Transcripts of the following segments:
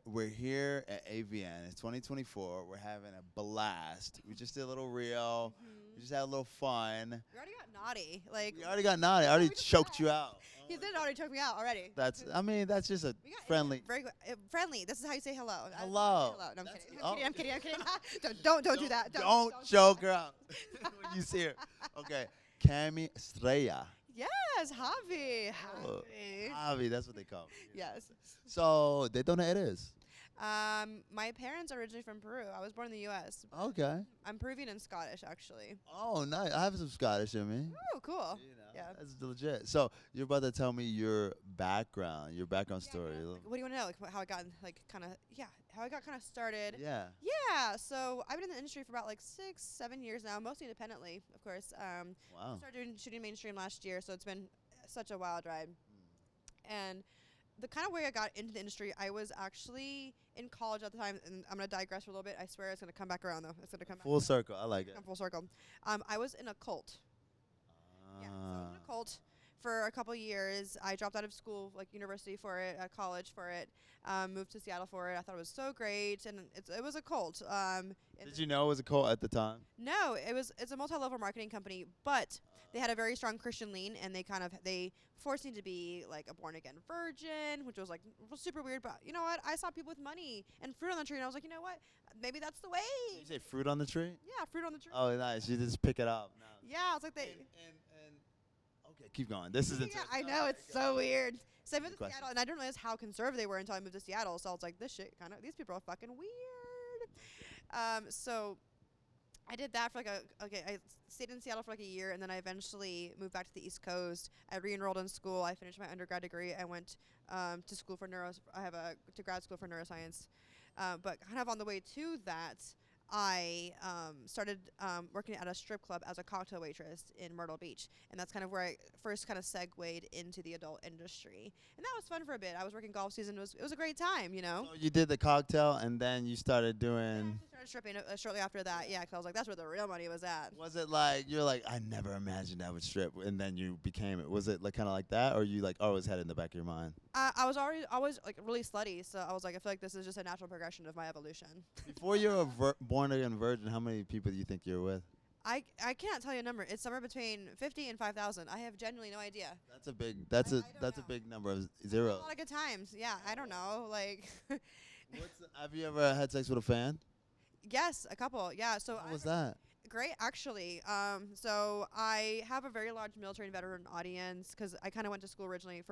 We're here at AVN. It's 2024. We're having a blast. We just did a little reel. We just had a little fun. We already got naughty. Like We already got naughty. I already choked you out. he did already choke me out already. That's just a We got friendly. very friendly. This is how you say hello. Hello. Hello. No, I'm That's- kidding. oh. I'm kidding. I'm kidding. Don't do that. Don't choke her out when you see her. Okay, Cami Strella. Yes, Javi. Oh, Javi. Javi, that's what they call me. Yes. So, ¿de dónde eres? My parents are originally from Peru. I was born in the U.S. Okay. I'm Peruvian and Scottish, actually. Oh, nice. I have some Scottish in me. Oh, cool. You know, Yeah. That's legit. So, you're about to tell me your background story. Like, what do you want to know? Like how I got how I got kind of started. Yeah. Yeah. So I've been in the industry for about like 6-7 years now, mostly independently, of course. Wow. Started shooting mainstream last year, so it's been such a wild ride. And the kind of way I got into the industry, I was actually in college at the time, and I'm gonna digress for a little bit. I swear it's gonna come back around though. It's gonna come Full circle. I like it. come full circle. I was in a cult. Yeah, so I was in a cult for a couple years. I dropped out of school, like university for it, college for it. Moved to Seattle for it. I thought it was so great, and it was a cult. Did you know it was a cult at the time? No, it's a multi-level marketing company, but they had a very strong Christian lean, and they forced me to be like a born-again virgin, which was like super weird. But you know what? I saw people with money and fruit on the tree, and I was like, you know what? Maybe that's the way. Did you say fruit on the tree? Yeah, fruit on the tree. Oh, nice. You just pick it up. No. Yeah, I was like they. Okay, keep going. This is Yeah, I know it's so weird. So I moved to question. Seattle, and I didn't realize how conservative they were until I moved to Seattle. So I was like, these people are fucking weird. So I did that for I stayed in Seattle for like a year, and then I eventually moved back to the East Coast. I re-enrolled in school. I finished my undergrad degree. I went to school for to grad school for neuroscience. But kind of on the way to that, I started working at a strip club as a cocktail waitress in Myrtle Beach, and that's kind of where I first kind of segued into the adult industry, and that was fun for a bit. I was working golf season; it was a great time, you know. So you did the cocktail, and then you started doing. I started stripping shortly after that, yeah, because I was like, that's where the real money was at. Was it like you're like I never imagined I would strip, and then you became it? Was it like kind of like that, or you like always had it in the back of your mind? I was always like really slutty, so I was like, I feel like this is just a natural progression of my evolution. Before you were born again virgin, how many people do you think you're with? I can't tell you a number. It's somewhere between 50 and 5,000. I have genuinely no idea. That's a big. I don't A know. big number of A zeros. lot of good times. Yeah, I don't know. Like, Have you ever had sex with a fan? yes, a couple. Yeah. So How was that? great, actually. So I have a very large military and veteran audience because I kind of went to school originally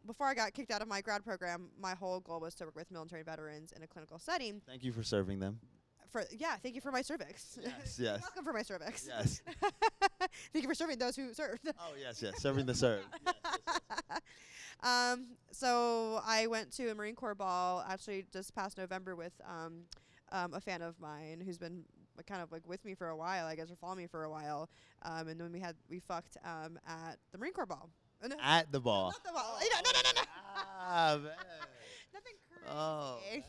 before I got kicked out of my grad program. My whole goal was to work with military veterans in a clinical setting. Thank you for serving them. Thank you for my cervix. Yes, You're yes. welcome for my cervix. Yes. Thank you for serving those who served. Oh yes, yes. Serving the serve. Yes. So I went to a Marine Corps ball actually just past November with a fan of mine who's been kind of like with me for a while, I guess, or following me for a while. And then we fucked at the Marine Corps ball. No, At the ball. not the ball. No. Ah, man. Nothing crazy. Oh. Man.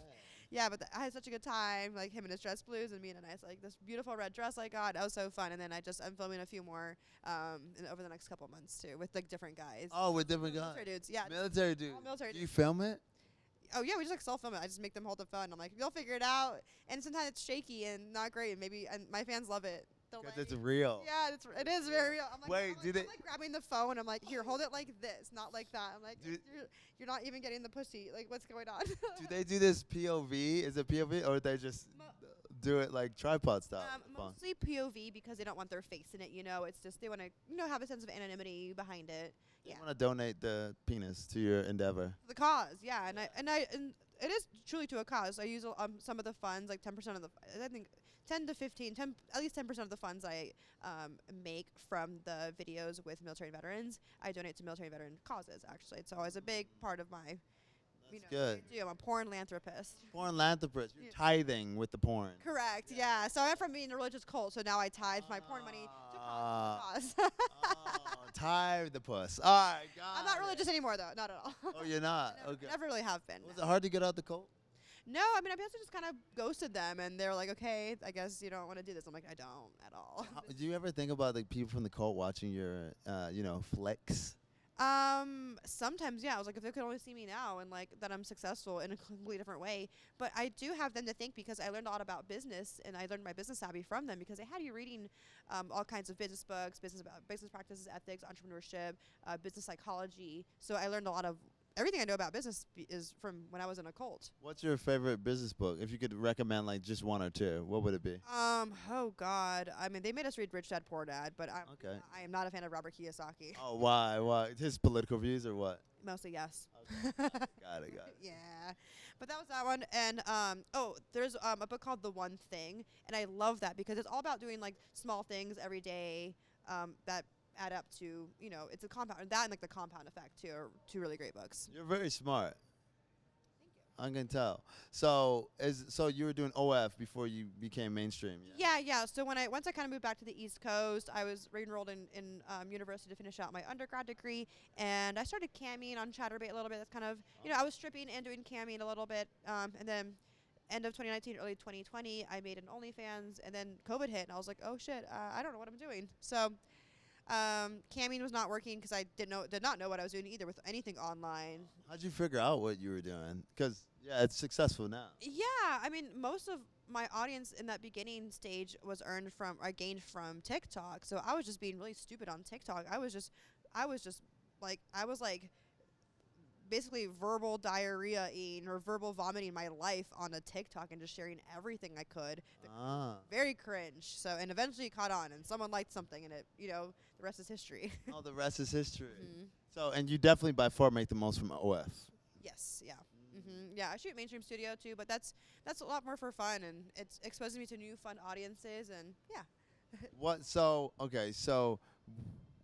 Yeah, but I had such a good time. Like him in his dress blues and me in a nice like this beautiful red dress I got. That was so fun. And then I'm filming a few more over the next couple months too with like different guys. Oh, with different guys. Military dudes. Yeah. Military dude. All military Do you dudes. film it? Oh yeah, we just like self-film it. I just make them hold the phone. I'm like, you'll figure it out. And sometimes it's shaky and not great. And my fans love it. They're Because like, it's real. yeah, it is very real. I'm like, Wait, I'm like grabbing the phone. I'm like, here, hold it like this, not like that. I'm like, you're not even getting the pussy. Like, what's going on? Do they do this POV? Is it POV or they just do it like tripod style? Fun. Mostly POV because they don't want their face in it. You know, it's just they want to have a sense of anonymity behind it. They Yeah. want to donate the penis to your endeavor. The cause, yeah, and it is truly to a cause. I use some of the funds, like 10% of I think 10 to 15, at least 10% of the funds I make from the videos with military veterans, I donate to military veteran causes. Actually, it's always a big part of my. That's good. What I do. I'm a porn philanthropist. Porn philanthropist. You're tithing with the porn. Correct. Yeah. So I went from being a religious cult, so now I tithe my porn money to cause. Tithe the puss. All right, got I'm not it. religious anymore, though. Not at all. Oh, you're not? Okay. Never really have been. Was it hard to get out the cult? No, I mean, I basically just kind of ghosted them, and they're like, okay, I guess you don't want to do this. I'm like, I don't at all. Do you ever think about the people from the cult watching your, flicks? Sometimes, yeah. I was like, if they could only see me now and like that I'm successful in a completely different way. But I do have them to thank because I learned a lot about business and I learned my business savvy from them because they had you reading all kinds of business books, business practices, ethics, entrepreneurship, business psychology. So I learned a lot of everything I know about business is from when I was in a cult. What's your favorite business book? If you could recommend like just one or two, what would it be? Oh God. I mean, they made us read Rich Dad Poor Dad, but Okay. I am not a fan of Robert Kiyosaki. Oh, why? Why? His political views or what? Mostly yes. Okay. Got it. Got it. Yeah, but that was that one. And there's a book called The One Thing, and I love that because it's all about doing like small things every day that add up to it's a compound that and like the compound effect too are two really great books. You're very smart. Thank you. I can tell. So you were doing OF before you became mainstream. Yeah. So once I kind of moved back to the East Coast, I was re-enrolled in university to finish out my undergrad degree, and I started camming on ChatterBait a little bit. That's kind of I was stripping and doing camming a little bit, and then end of 2019, early 2020, I made an OnlyFans, and then COVID hit, and I was like, oh shit, I don't know what I'm doing. So camming was not working because I did not know what I was doing either with anything online. How'd you figure out what you were doing? Because it's successful now. Yeah, I mean, most of my audience in that beginning stage was gained from TikTok. So I was just being really stupid on TikTok. I was like basically verbal diarrhea-ing or verbal vomiting my life on a TikTok and just sharing everything I could. Very cringe. So, and eventually it caught on and someone liked something and the rest is history. Oh, the rest is history. Mm-hmm. So, and you definitely by far make the most from OF. Yes, yeah. Yeah, I shoot mainstream studio too, but that's a lot more for fun and it's exposing me to new fun audiences and yeah. So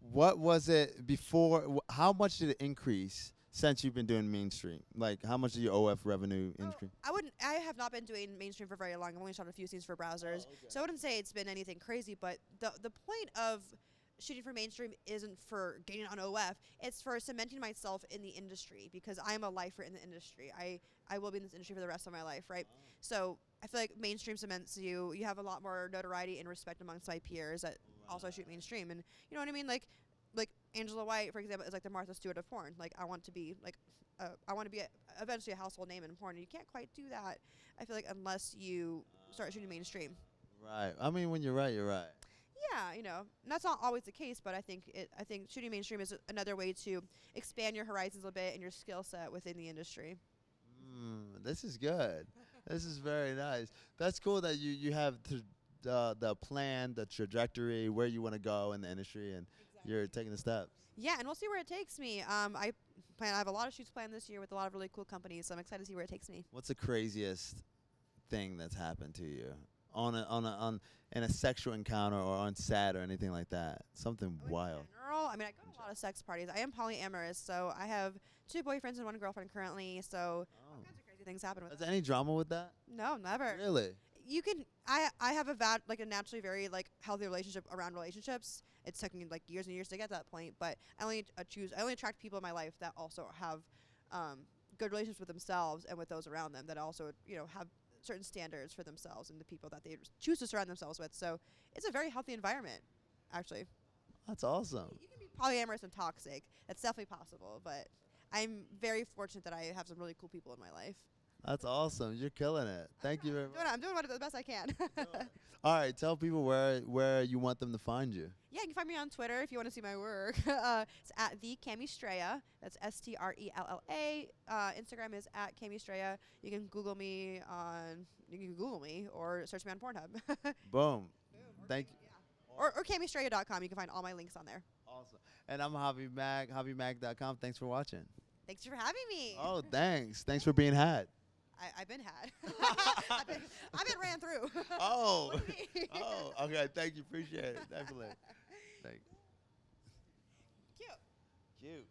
what was it before? How much did it increase since you've been doing mainstream? Like, how much did your OF revenue increase? I have not been doing mainstream for very long. I've only shot a few scenes for browsers. So I wouldn't say it's been anything crazy, but the point of shooting for mainstream isn't for getting on OF. It's for cementing myself in the industry because I am a lifer in the industry. I will be in this industry for the rest of my life, right? So I feel like mainstream cements you. You have a lot more notoriety and respect amongst my peers that also shoot mainstream. And you know what I mean? Like Angela White, for example, is like the Martha Stewart of porn. Like I want to be eventually a household name in porn. And you can't quite do that, I feel like, unless you start shooting mainstream. Right. I mean, when you're right, you're right. Yeah, that's not always the case, but I think shooting mainstream is another way to expand your horizons a bit and your skill set within the industry. This is good. This is very nice. That's cool that you have the plan, the trajectory, where you want to go in the industry, and you're taking the steps. Yeah, and we'll see where it takes me. I have a lot of shoots planned this year with a lot of really cool companies, so I'm excited to see where it takes me. What's the craziest thing that's happened to you in a sexual encounter or on set or anything like that? Something wild. In general, I mean, I go to a lot of sex parties. I am polyamorous, so I have 2 boyfriends and 1 girlfriend currently. So all kinds of crazy things happen with Is that. there any drama with that? No, never. Really? You can. I have a naturally very healthy relationship around relationships. It's taken like years and years to get to that point, but I only attract people in my life that also have good relationships with themselves and with those around them that also have certain standards for themselves and the people that they choose to surround themselves with. So it's a very healthy environment, actually. That's awesome. You can be polyamorous and toxic. That's definitely possible, but I'm very fortunate that I have some really cool people in my life. That's awesome. You're killing it. Thank you very much. I'm doing the best I can. All right, tell people where you want them to find you. Yeah, you can find me on Twitter if you want to see my work. It's at the Cami Strella. That's Strella. Instagram is at Cami Strella. You can Google me or search me on Pornhub. Boom. Thank you. Yeah. Or CamiStrella.com. You can find all my links on there. Awesome. And I'm Javi Mag, JaviMag.com. Thanks for watching. Thanks for having me. Oh, thanks. Thanks for being had. I've been had. I've been ran through. Oh. Oh, okay. Thank you. Appreciate it. Definitely. Thanks. Cute. Cute.